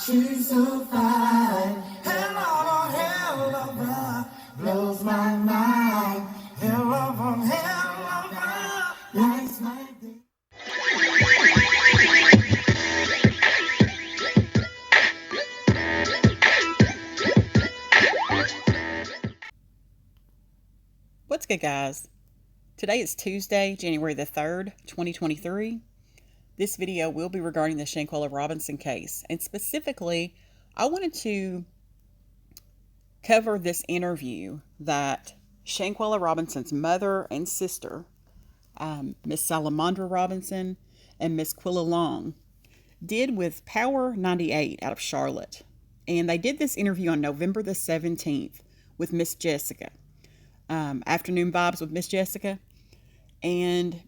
She's so fine. Hell of a hell of a blows my mind. Hell of a hell of a lights my day. What's good, guys? Today is Tuesday, January the 3rd, 2023. This video will be regarding the Shanquella Robinson case, and specifically, I wanted to cover this interview that Shanquella Robinson's mother and sister, Miss Sallamondra Robinson and Miss Quilla Long, did with Power 98 out of Charlotte. And they did this interview on November the 17th with Miss Jessica. Afternoon Vibes with Miss Jessica. And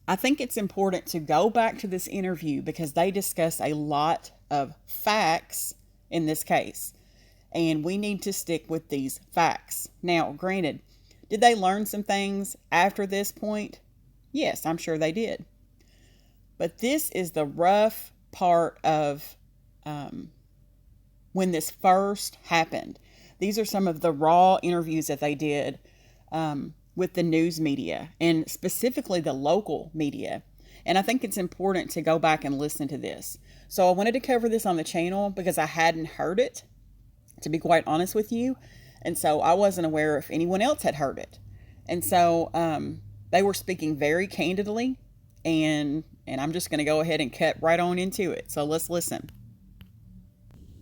I think it's important to go back to this interview because they discuss a lot of facts in this case. And we need to stick with these facts. Now, granted, did they learn some things after this point? Yes, I'm sure they did. But this is the rough part of when this first happened. These are some of the raw interviews that they did with the news media and specifically the local media. And I think it's important to go back and listen to this. So I wanted to cover this on the channel because I hadn't heard it, to be quite honest with you. And so I wasn't aware if anyone else had heard it. And so they were speaking very candidly, and I'm just going to go ahead and cut right on into it. So let's listen.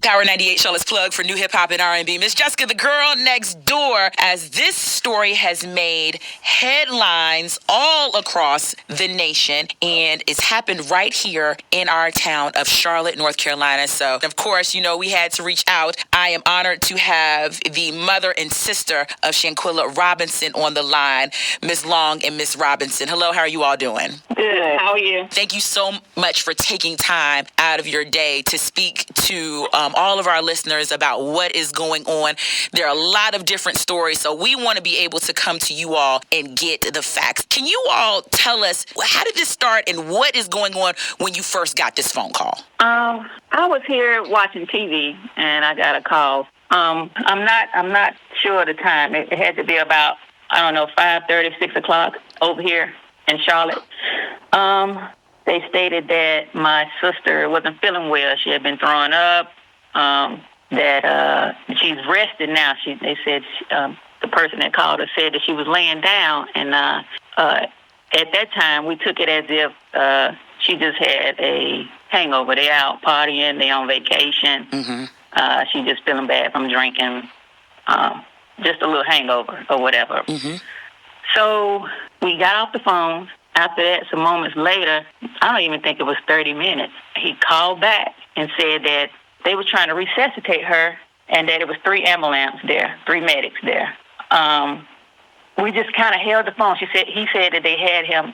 Power 98 Charlotte's plug for new hip hop and R&B. Miss Jessica, the girl next door, as this story has made headlines all across the nation, and it's happened right here in our town of Charlotte, North Carolina. So, of course, we had to reach out. I am honored to have the mother and sister of Shanquella Robinson on the line, Miss Long and Miss Robinson. Hello, how are you all doing? Good. How are you? Thank you so much for taking time out of your day to speak to all of our listeners about what is going on. There are a lot of different stories, so we want to be able to come to you all and get the facts. Can you all tell us, how did this start and what is going on when you first got this phone call? I was here watching TV and I got a call. I'm not sure of the time. It had to be about 5:30, 6 o'clock over here in Charlotte. They stated that my sister wasn't feeling well. She had been throwing up. That she's rested now. They said the person that called her said that she was laying down, and at that time we took it as if she just had a hangover. They out partying, they on vacation. Mm-hmm. She just feeling bad from drinking, just a little hangover or whatever. Mm-hmm. So we got off the phone. After that, some moments later, I don't even think it was 30 minutes, he called back and said that they were trying to resuscitate her and that it was 3 ambulances there, 3 medics there. We just kind of held the phone. He said that they had him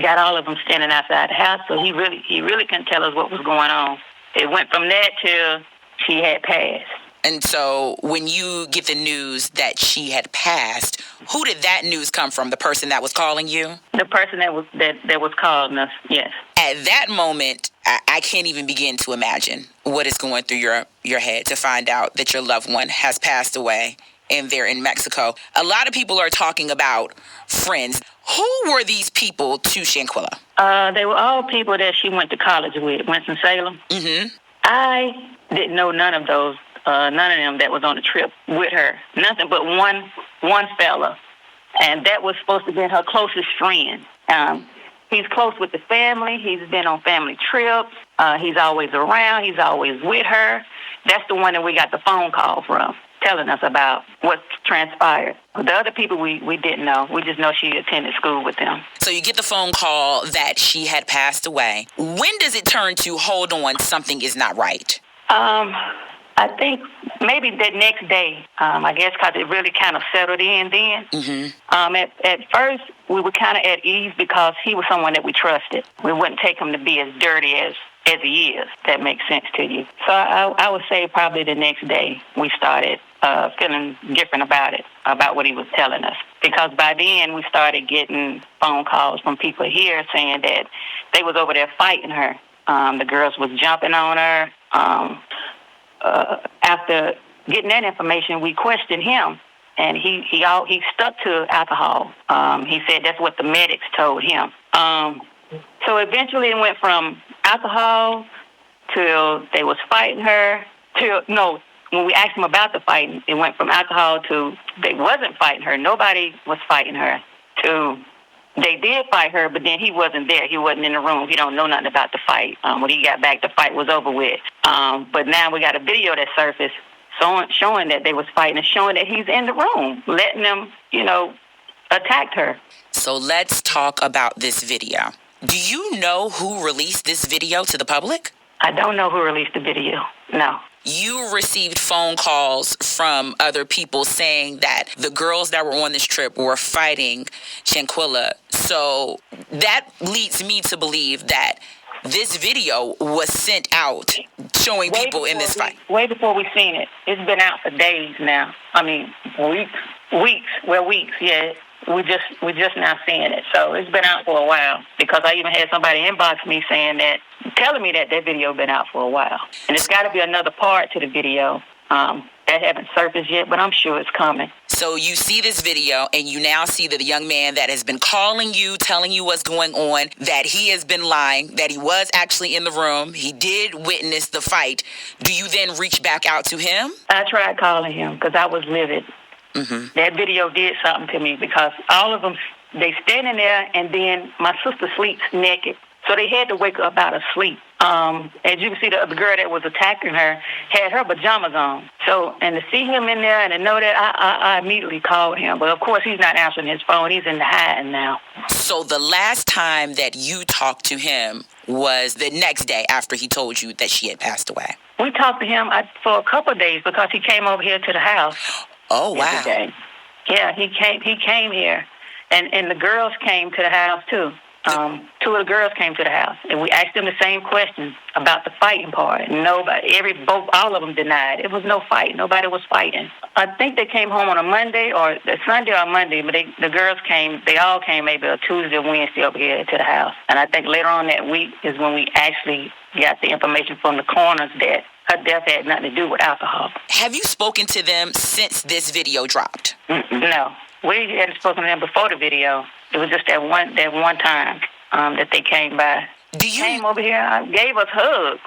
got all of them standing outside the house, so he really couldn't tell us what was going on. It went from that till she had passed. And so when you get the news that she had passed, who did that news come from? The person that was calling you? The person that was calling us, yes. At that moment, I can't even begin to imagine what is going through your head to find out that your loved one has passed away and they're in Mexico. A lot of people are talking about friends. Who were these people to Shanquella? They were all people that she went to college with, Winston-Salem. Mm-hmm. I didn't know none of those. None of them that was on the trip with her. Nothing but one fella. And that was supposed to be her closest friend. He's close with the family. He's been on family trips. He's always around. He's always with her. That's the one that we got the phone call from, telling us about what transpired. The other people we didn't know. We just know she attended school with them. So you get the phone call that she had passed away. When does it turn to, hold on, something is not right? I think maybe that next day, I guess, because it really kind of settled in then. Mm-hmm. At first, we were kind of at ease because he was someone that we trusted. We wouldn't take him to be as dirty as he is. That makes sense to you. So I would say probably the next day we started feeling different about what he was telling us. Because by then we started getting phone calls from people here saying that they was over there fighting her. The girls was jumping on her. After getting that information, we questioned him, and he stuck to alcohol. He said that's what the medics told him. So eventually it went from alcohol till they was fighting her. When we asked him about the fighting, it went from alcohol to they wasn't fighting her. Nobody was fighting her. To they did fight her, but then he wasn't there. He wasn't in the room. He don't know nothing about the fight. When he got back, the fight was over with. But now we got a video that surfaced showing that they was fighting and showing that he's in the room, letting them, attack her. So let's talk about this video. Do you know who released this video to the public? I don't know who released the video. No. You received phone calls from other people saying that the girls that were on this trip were fighting Shanquella. So that leads me to believe that this video was sent out showing people in this fight. Way before we seen it. It's been out for days now. I mean, weeks, yeah. We just now seeing it. So it's been out for a while, because I even had somebody inbox me telling me that video been out for a while. And it's got to be another part to the video that haven't surfaced yet, but I'm sure it's coming. So you see this video, and you now see that the young man that has been calling you, telling you what's going on, that he has been lying, that he was actually in the room, he did witness the fight. Do you then reach back out to him? I tried calling him because I was livid. Mm-hmm. That video did something to me, because all of them, they standing there, and then my sister sleeps naked. So they had to wake her up out of sleep. As you can see, the girl that was attacking her had her pajamas on. So, and to see him in there and to know that, I immediately called him. But of course, he's not answering his phone. He's in the hiding now. So the last time that you talked to him was the next day after he told you that she had passed away? We talked to him for a couple of days, because he came over here to the house. Oh, wow. Yeah, he came here. And the girls came to the house, too. Two of the girls came to the house, and we asked them the same questions about the fighting part. All of them denied. It was no fight. Nobody was fighting. I think they came home on a Monday or a Sunday or Monday, but the girls came. They all came maybe a Tuesday or Wednesday over here to the house. And I think later on that week is when we actually got the information from the coroners that her death had nothing to do with alcohol. Have you spoken to them since this video dropped? No. We hadn't spoken to them before the video. It was just that one time that they came by. Came over here, gave us hugs,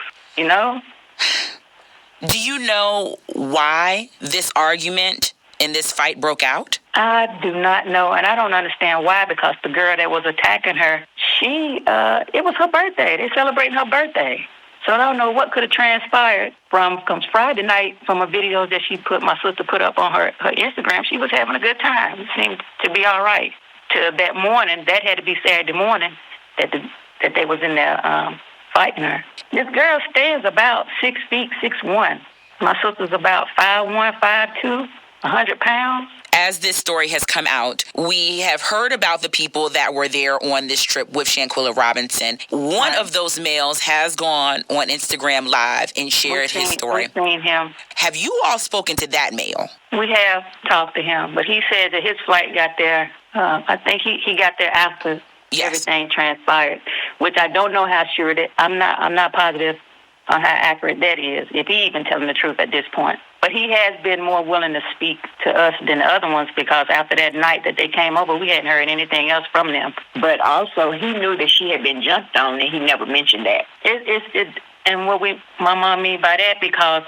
Do you know why this argument and this fight broke out? I do not know, and I don't understand why, because the girl that was attacking her, it was her birthday. They're celebrating her birthday. So I don't know what could have transpired from Friday night from a video that my sister put up on her Instagram. She was having a good time. It seemed to be all right. To that morning, that had to be Saturday morning, that they was in there fighting her. This girl stands about 6 feet, 6'1". My sister's about 5'1", 5'2", 100 pounds. As this story has come out, we have heard about the people that were there on this trip with Shanquella Robinson. One of those males has gone on Instagram Live and shared his story. We've seen him. Have you all spoken to that male? We have talked to him, but he said that his flight got there. I think he got there after everything transpired, which I don't know how sure that. I'm not positive on how accurate that is, if he even telling the truth at this point. But he has been more willing to speak to us than the other ones, because after that night that they came over, we hadn't heard anything else from them. But also, he knew that she had been jumped on, and he never mentioned that. And what my mom mean by that, because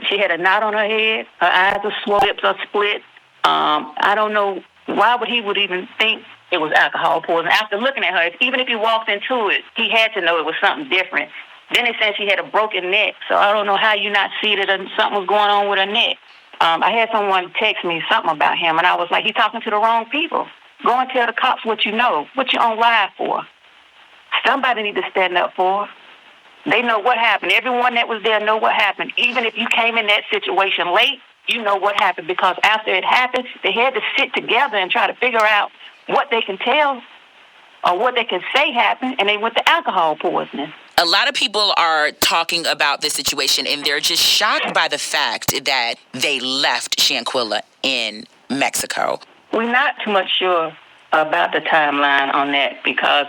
she had a knot on her head, her eyes are swollen, lips are split. I don't know why he would even think it was alcohol poisoning. After looking at her, even if he walked into it, he had to know it was something different. Then they said she had a broken neck, so I don't know how you not see that something was going on with her neck. I had someone text me something about him, and I was like, he's talking to the wrong people. Go and tell the cops what you know, what you on live for. Somebody need to stand up for her. They know what happened. Everyone that was there know what happened. Even if you came in that situation late, you know what happened, because after it happened, they had to sit together and try to figure out what they can tell or what they can say happened, and they went to alcohol poisoning. A lot of people are talking about this situation, and they're just shocked by the fact that they left Shanquella in Mexico. We're not too much sure about the timeline on that, because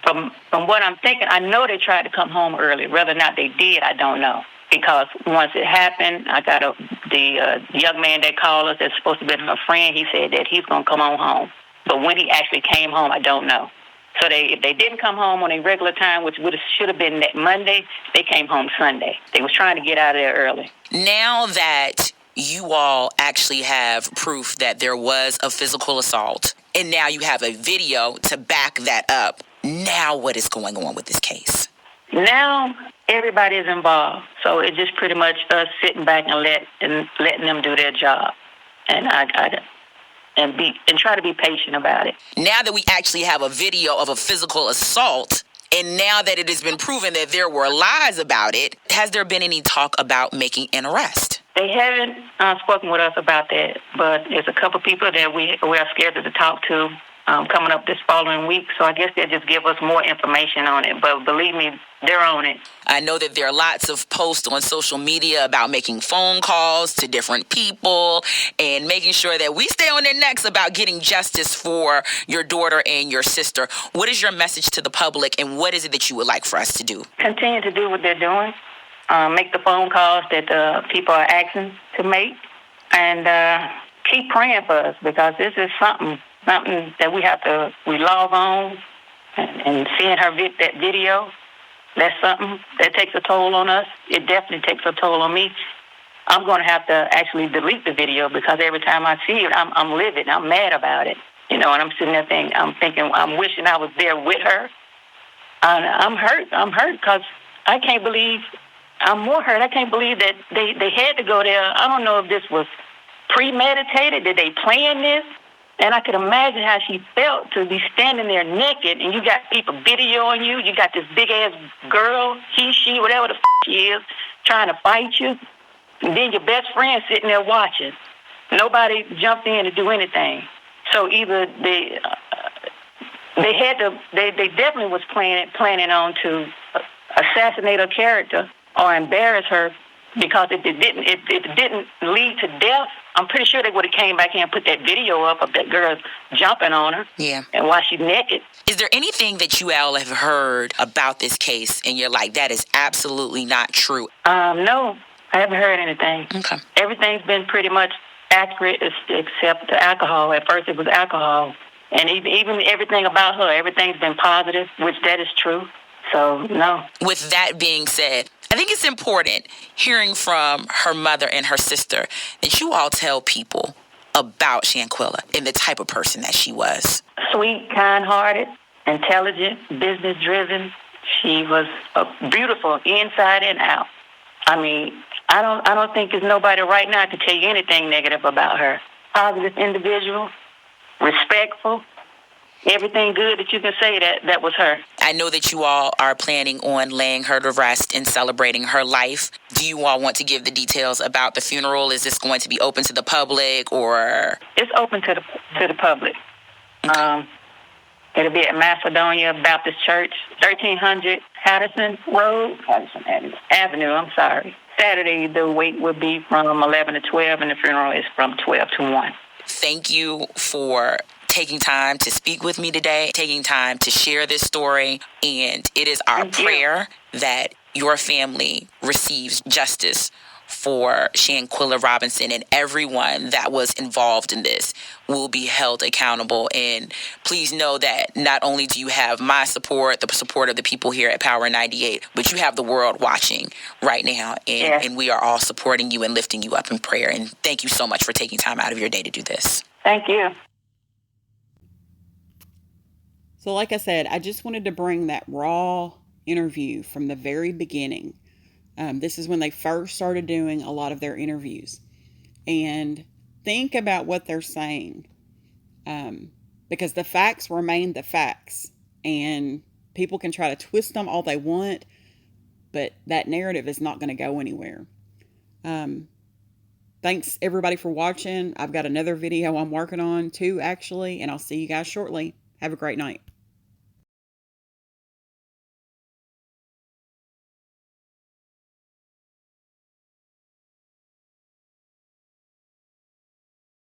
from what I'm thinking, I know they tried to come home early. Whether or not they did, I don't know. because once it happened, I got the young man that called us that's supposed to be her friend. He said that he's going to come on home. But when he actually came home, I don't know. So if they didn't come home on a regular time, which should have been that Monday, they came home Sunday. They was trying to get out of there early. Now that you all actually have proof that there was a physical assault, and now you have a video to back that up, now what is going on with this case? Now everybody is involved, so it's just pretty much us sitting back and letting them do their job, and try to be patient about it. Now that we actually have a video of a physical assault, and now that it has been proven that there were lies about it, has there been any talk about making an arrest? They haven't spoken with us about that, but there's a couple people that we are scared to talk to coming up this following week, so I guess they'll just give us more information on it, but believe me, they're on it. I know that there are lots of posts on social media about making phone calls to different people and making sure that we stay on their necks about getting justice for your daughter and your sister. What is your message to the public, and what is it that you would like for us to do? Continue to do what they're doing. Make the phone calls that the people are asking to make, and keep praying for us, because this is something that we log on and seeing that video. That's something that takes a toll on us. It definitely takes a toll on me. I'm going to have to actually delete the video, because every time I see it, I'm livid. I'm mad about it. And I'm sitting there thinking, I'm wishing I was there with her. I'm hurt. I'm hurt because I can't believe, I'm more hurt. I can't believe that they had to go there. I don't know if this was premeditated. Did they plan this? And I could imagine how she felt to be standing there naked, and you got people videoing you. You got this big-ass girl, she, whatever the she is, trying to fight you. And then your best friend sitting there watching. Nobody jumped in to do anything. So either they definitely was planning on to assassinate her character or embarrass her, because if it didn't lead to death, I'm pretty sure they would have came back here and put that video up of that girl jumping on her. Yeah. And while she's naked. Is there anything that you all have heard about this case and you're like, that is absolutely not true? No, I haven't heard anything. Okay. Everything's been pretty much accurate except the alcohol. At first it was alcohol. And even everything about her, everything's been positive, which that is true. So, no. With that being said, I think it's important hearing from her mother and her sister that you all tell people about Shanquella and the type of person that she was. Sweet, kind-hearted, intelligent, business-driven. She was beautiful inside and out. I mean, I don't think there's nobody right now to tell you anything negative about her. Positive individual, respectful. Everything good that you can say, that was her. I know that you all are planning on laying her to rest and celebrating her life. Do you all want to give the details about the funeral? Is this going to be open to the public, or? It's open to the public. Okay. It'll be at Macedonia Baptist Church, 1300 Patterson Avenue. I'm sorry. Saturday, the wait will be from 11 to 12, and the funeral is from 12 to 1. Thank you for taking time to speak with me today, taking time to share this story. And it is our prayer that your family receives justice for Shanquella Robinson, and everyone that was involved in this will be held accountable. And please know that not only do you have my support, the support of the people here at Power 98, but you have the world watching right now. And we are all supporting you and lifting you up in prayer. And thank you so much for taking time out of your day to do this. Thank you. So like I said, I just wanted to bring that raw interview from the very beginning. This is when they first started doing a lot of their interviews. And think about what they're saying. Because the facts remain the facts. And people can try to twist them all they want. But that narrative is not going to go anywhere. Thanks everybody for watching. I've got another video I'm working on too, actually. And I'll see you guys shortly. Have a great night.